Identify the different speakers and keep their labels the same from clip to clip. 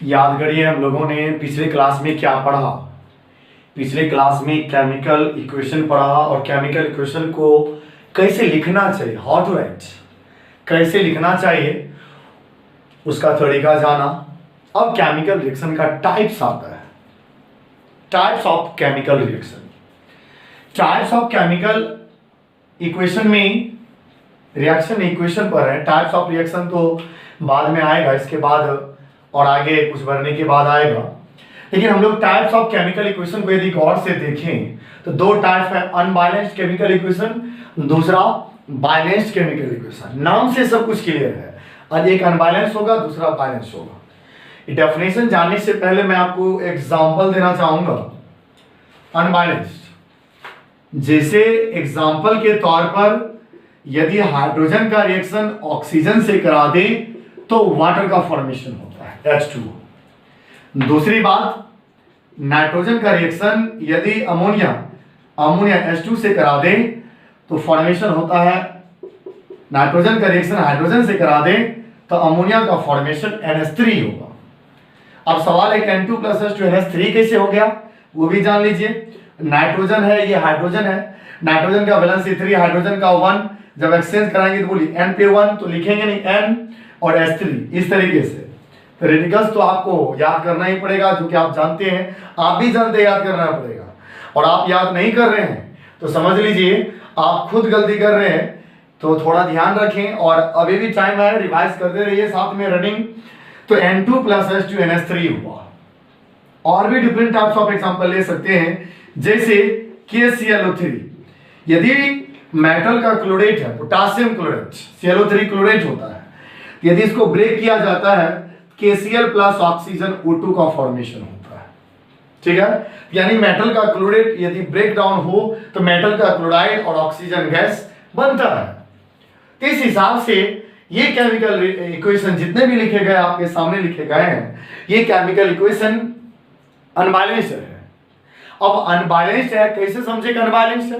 Speaker 1: याद करिए हम लोगों ने पिछले क्लास में क्या पढ़ा। पिछले क्लास में केमिकल इक्वेशन पढ़ा और केमिकल इक्वेशन को कैसे लिखना चाहिए, हाउ टू राइट, कैसे लिखना चाहिए उसका तरीका जाना। अब केमिकल रिएक्शन का टाइप्स आता है, types of chemical reaction. Types of chemical equation में रिएक्शन इक्वेशन पर है, टाइप्स ऑफ रिएक्शन तो बाद में आएगा, इसके बाद और आगे कुछ भरने के बाद आएगा। लेकिन हम लोग टाइप्स ऑफ केमिकल इक्वेशन को यदि गौर से देखें तो दो टाइप है, अनबैलेंस्ड केमिकल इक्वेशन, दूसरा बैलेंस्ड केमिकल इक्वेशन। नाम से सब कुछ क्लियर है, आज एक अनबैलेंस होगा दूसरा बैलेंस होगा। ये डेफिनेशन जानने से पहले मैं आपको एग्जांपल देना चाहूंगा। अनबैलेंस्ड, जैसे एग्जांपल के तौर पर यदि हाइड्रोजन का रिएक्शन ऑक्सीजन से करा दे तो वाटर का फॉर्मेशन होता है H2O। दूसरी बात, नाइट्रोजन का रिएक्शन यदि अमोनिया H2 से करा दे तो फॉर्मेशन होता है, नाइट्रोजन का रिएक्शन हाइड्रोजन से करा दे तो अमोनिया का फॉर्मेशन NH3 होगा। अब सवाल है N2 + H2 NH3 कैसे हो गया वो भी जान लीजिए। नाइट्रोजन है, ये हाइड्रोजन है, नाइट्रोजन का वैलेंसी 3, हाइड्रोजन का 1, जब एक्सचेंज कराएंगे तो बोलिए N पे 1 तो लिखेंगे नहीं N और H3 इस तरीके से। तो रेडिकल्स तो आपको याद करना ही पड़ेगा, जो कि आप जानते हैं, आप भी जानते हैं, याद करना पड़ेगा। और आप याद नहीं कर रहे हैं तो समझ लीजिए आप खुद गलती कर रहे हैं, तो थोड़ा ध्यान रखें और अभी भी टाइम है, रिवाइज करते रहिए साथ में रनिंग। तो N2 + H2 NH3 हुआ। और भी डिफरेंट टाइप्स ऑफ एग्जांपल ले सकते हैं, जैसे KClO3। यदि मेटल का क्लोरेट है, पोटासियम क्लोरेट, ClO3 क्लोरेट होता है, यदि इसको ब्रेक किया जाता है KCl + ऑक्सीजन O2 का फॉर्मेशन होता है। ठीक है, यानी मेटल का क्लोरेट यदि ब्रेक डाउन हो तो मेटल का क्लोराइड और ऑक्सीजन गैस बनता है। इस हिसाब से ये केमिकल इक्वेशन जितने भी लिखे गए आपके सामने लिखे गए हैं, ये केमिकल इक्वेशन अनबैलेंस्ड है। अब अनबैलेंस्ड है कैसे समझे कि अनबैलेंस्ड है,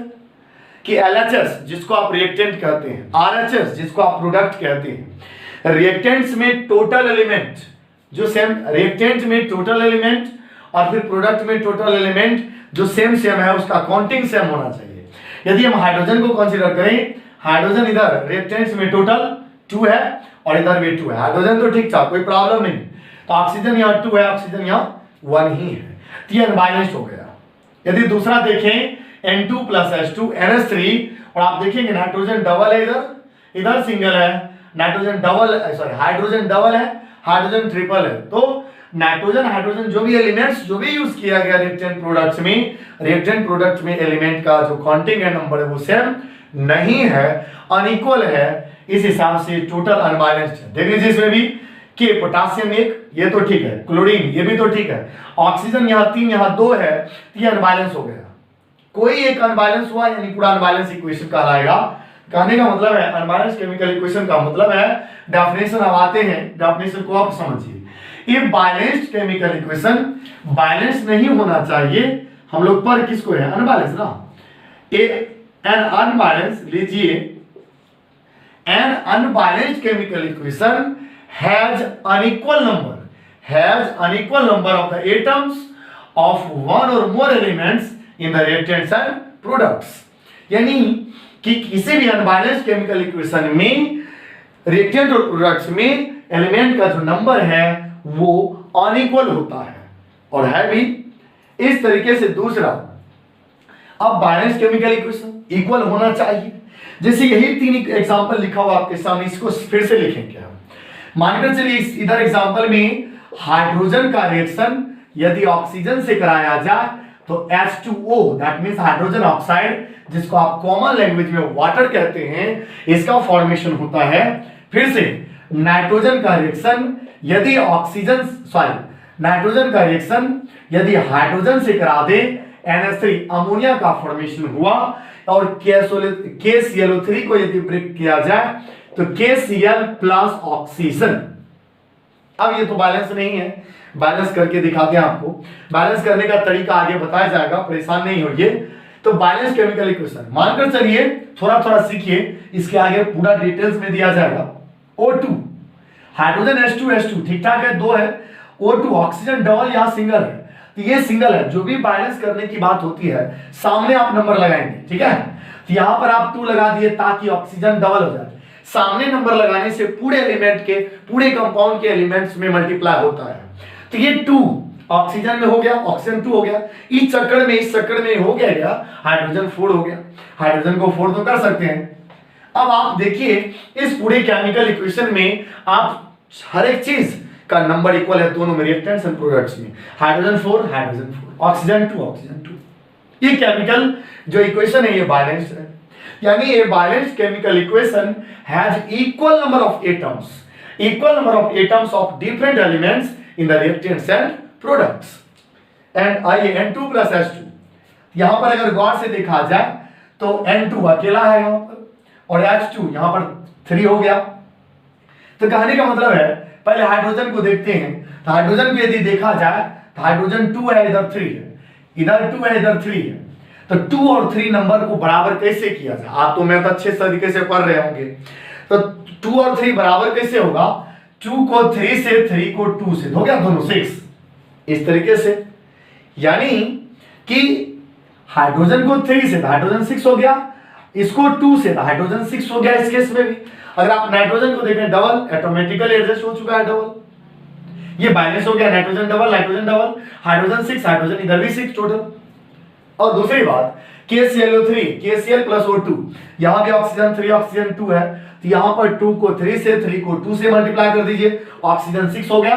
Speaker 1: कि LHS जिसको आप रिएक्टेंट कहते हैं, RHS जिसको आप प्रोडक्ट कहते हैं, रिएक्टेंट्स में टोटल एलिमेंट जो सेम, रिएक्टेंट में टोटल एलिमेंट और फिर प्रोडक्ट में टोटल एलिमेंट जो सेम है उसका काउंटिंग सेम होना चाहिए। यदि हम हाइड्रोजन को कंसीडर करें, हाइड्रोजन इधर रिएक्टेंट्स में टोटल 2 है और इधर भी 2 है, हाइड्रोजन तो ठीक था, कोई प्रॉब्लम नहीं। तो ऑक्सीजन यहाँ 2 है, ऑक्सीजन यहाँ 1 ही है, तो ये अनबैलेंस्ड हो गया। यदि दूसरा देखें N2 + H2 NH3, और आप देखेंगे नाइट्रोजन डबल है, इधर सिंगल है, nitrogen double, sorry hydrogen double है, हाइड्रोजन ट्रिपल है। तो नाइट्रोजन हाइड्रोजन जो भी एलिमेंट्स जो भी यूज किया गया रिएक्टेंट प्रोडक्ट्स में एलिमेंट का जो काउंटिंग है नंबर है वो सेम नहीं है, अनइक्वल है। इस हिसाब से टोटल अनबैलेंस्ड है। देख लीजिए इसमें भी कि पोटासियम 1 ये तो ठीक है, क्लोरीन ये भी तो ठीक है, ऑक्सीजन यहाँ 3 यहाँ 2 है, ये अनबैलेंस हो गया। कोई एक अनबैलेंस हुआ यानी पूरा अनबैलेंस इक्वेशन कहलाएगा। कहने का मतलब है अनबैलेंस केमिकल इक्वेशन का मतलब है, डेफिनेशन अब आते हैं, डेफिनेशन को आप समझिए। ये बैलेंस्ड केमिकल इक्वेशन बैलेंस नहीं होना चाहिए। हम लोग पर किसको है, अनबैलेंस ना। एन अनबैलेंस लीजिए, an unbalanced chemical equation has unequal number of the atoms of one or more elements in the reactants and products. यानी कि किसी भी अनबैलेंस्ड केमिकल इक्वेशन में रिएक्टेंट और प्रोडक्ट्स में एलिमेंट का जो नंबर है वो अनइक्वल होता है, और है भी इस तरीके से। दूसरा, अब बैलेंस्ड केमिकल इक्वेशन इक्वल होना चाहिए। जैसे यही 3 एग्जांपल लिखा हुआ आपके सामने, इसको फिर से लिखेंगे हम। मानकर चलिए इधर एग्जांपल में हाइड्रोजन का रिएक्शन यदि ऑक्सीजन से कराया जाए तो H2O that means hydrogen oxide, जिसको आप कॉमन लैंग्वेज में वाटर कहते हैं, इसका फॉर्मेशन होता है। फिर से नाइट्रोजन का रिएक्शन यदि नाइट्रोजन का रिएक्शन यदि हाइड्रोजन से करा दे NH3 अमोनिया का फॉर्मेशन हुआ, और KClO3 को यदि ब्रेक किया जाए तो KCl + ऑक्सीजन। अब ये तो बैलेंस नहीं है, बैलेंस करके दिखाते हैं आपको। बैलेंस करने का तरीका आगे बताया जाएगा, परेशान नहीं होइए। तो बैलेंस केमिकल इक्वेशन मानकर चलिए, थोड़ा सीखिए, इसके आगे पूरा डिटेल्स में दिया जाएगा। O2 हाइड्रोजन H2 ठीक ठाक है, 2 है, O2 ऑक्सीजन डबल या सिंगल है, तो ये सिंगल है। जो भी बैलेंस करने की बात होती है सामने आप नंबर लगाएंगे, ठीक है। तो यहां पर आप 2 लगा दिए ताकि ऑक्सीजन डबल हो जाए। सामने नंबर लगाने से पूरे एलिमेंट के, पूरे कंपाउंड के एलिमेंट्स में मल्टीप्लाई होता है। तो ये 2 ऑक्सीजन में हो गया, ऑक्सीजन 2 हो गया। इस चक्कर में हो गया हाइड्रोजन 4 हो गया। हाइड्रोजन को 4 तो कर सकते हैं। अब आप देखिए इस पूरे केमिकल इक्वेशन में आप हर एक चीज का नंबर इक्वल है दोनों में, रिएक्टेंट्स एंड प्रोडक्ट्स में। Hydrogen 4 hydrogen 4, oxygen 2 oxygen 2। ये केमिकल जो इक्वेशन है ये बैलेंस्ड है, यानी ये balanced chemical equation has equal number of atoms of different elements in the reactants and products. And आइए N2 प्लस H2, यहां पर अगर गौर से देखा जाए तो N2 अकेला है यहां पर और H2 यहां पर 3 हो गया। तो कहने का मतलब है पहले हाइड्रोजन को देखते हैं। तो हाइड्रोजन को यदि देखा जाए तो हाइड्रोजन 2 है, इधर 3 है, इधर 2 है, इधर 3 है। तो 2 और 3 नंबर को बराबर कैसे किया जाए? आप तो मैथ अच्छे तरीके से पढ़ रहे होंगे। तो 2 और 3 बराबर कैसे होगा? 2 को 3 से, 3 को 2 से, हो गया दोनों 6। इस तरीके से यानी कि हाइड्रोजन को 3 से हाइड्रोजन 6 हो गया, इसको 2 से हाइड्रोजन 6 हो गया। इस केस में भी अगर आप नाइट्रोजन को देखें डबल, ऑटोमेटिकली एडजस्ट हो चुका है डबल। ये बैलेंस हो गया, नाइट्रोजन डबल, हाइड्रोजन 6, हाइड्रोजन इधर भी 6 टोटल। और दूसरी बात KClO3, KCl प्लस O2, यहां भी ऑक्सीजन 3 ऑक्सीजन 2 है। तो यहां पर 2 को 3 से, 3 को 2 से मल्टीप्लाई कर दीजिए, ऑक्सीजन 6 हो गया।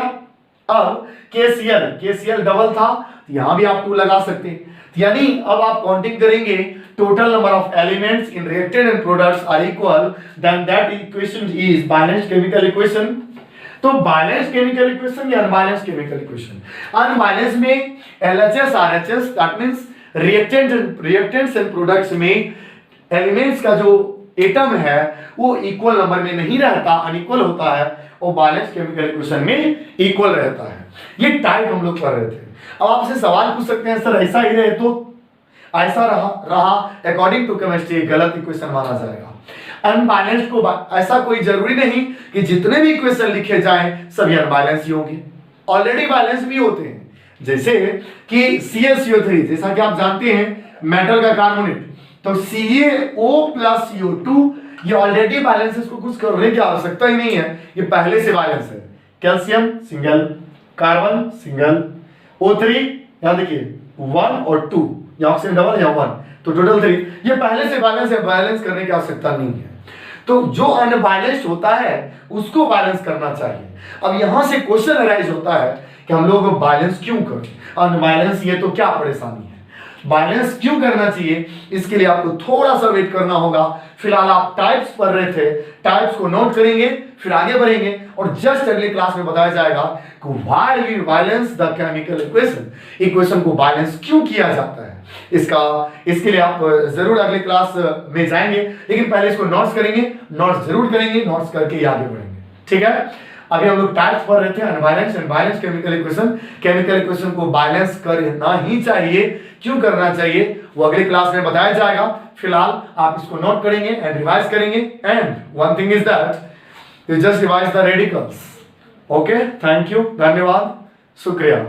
Speaker 1: अब KCl डबल था, तो यहां भी आप 2 लगा सकते हैं। यानी अब आप काउंटिंग करेंगे total number of elements in reactant and products are equal, then that equation is balanced chemical equation. तो बैलेंस्ड केमिकल इक्वेशन या अनबैलेंस्ड केमिकल इक्वेशन? अनबैलेंस में LHS RHS, that means reactants and products में elements का जो atom है वो equal number में नहीं रहता, अनइक्वल होता है, और बैलेंस्ड केमिकल इक्वेशन में इक्वल रहता है। ये टाइप हम लोग कर रहे थे। अब आपसे सवाल पूछ सकते हैं सर ऐसा ही रहे तो? ऐसा रहा अकॉर्डिंग टू केमिस्ट्री गलत इक्वेशन माना जाएगा। अनबैलेंस्ड को ऐसा कोई जरूरी नहीं कि जितने भी इक्वेशन लिखे जाएं सभी अनबैलेंस ही होंगे, ऑलरेडी बैलेंस भी होते हैं। जैसे कि CaCO3, जैसा कि आप जानते हैं मेटल का कार्बोनेट, तो CaO प्लस CO2 ये ऑलरेडी बैलेंस है, इसको कुछ करने की आवश्यकता ही नहीं है, ये पहले से बैलेंस है। Calcium single, carbon single, O3 यहां देखिए 1 और 2, या ऑक्सीजन डबल या 1, तो टोटल 3, ये पहले से बैलेंस है, बैलेंस करने की आवश्यकता नहीं है। तो जो अनबैलेंस्ड होता है उसको बैलेंस करना चाहिए। अब यहां से क्वेश्चन अराइज होता है कि हम लोग बैलेंस क्यों करें? अनबैलेंस ये तो क्या परेशानी है, बैलेंस क्यों करना चाहिए? इसके लिए आपको थोड़ा सा वेट करना होगा। फिलहाल आप टाइप्स पढ़ रहे थे, टाइप्स को नोट करेंगे, फिर आगे बढ़ेंगे और जस्ट अगले क्लास में बताया जाएगा कि why we balance the chemical equation, equation को बैलेंस क्यों किया जाता है। इसके लिए आप जरूर अगले क्लास में जाएंगे, लेकिन पहले इसको नोट्स करेंगे, नोट्स जरूर करेंगे, नोट्स करके ही आगे बढ़ेंगे, ठीक है। अभी हम लोग टाइप्स पढ़ रहे थे, unbalance and balance chemical equation को बैलेंस करना ही चाहिए, क्यों करना चाहिए वो अगले क्लास में बताया जाएगा। फिलहाल आप इसको नोट करेंगे एंड रिवाइज करेंगे, and one thing is that you just revise the radicals. Okay, thank you, धन्यवाद, शुक्रिया।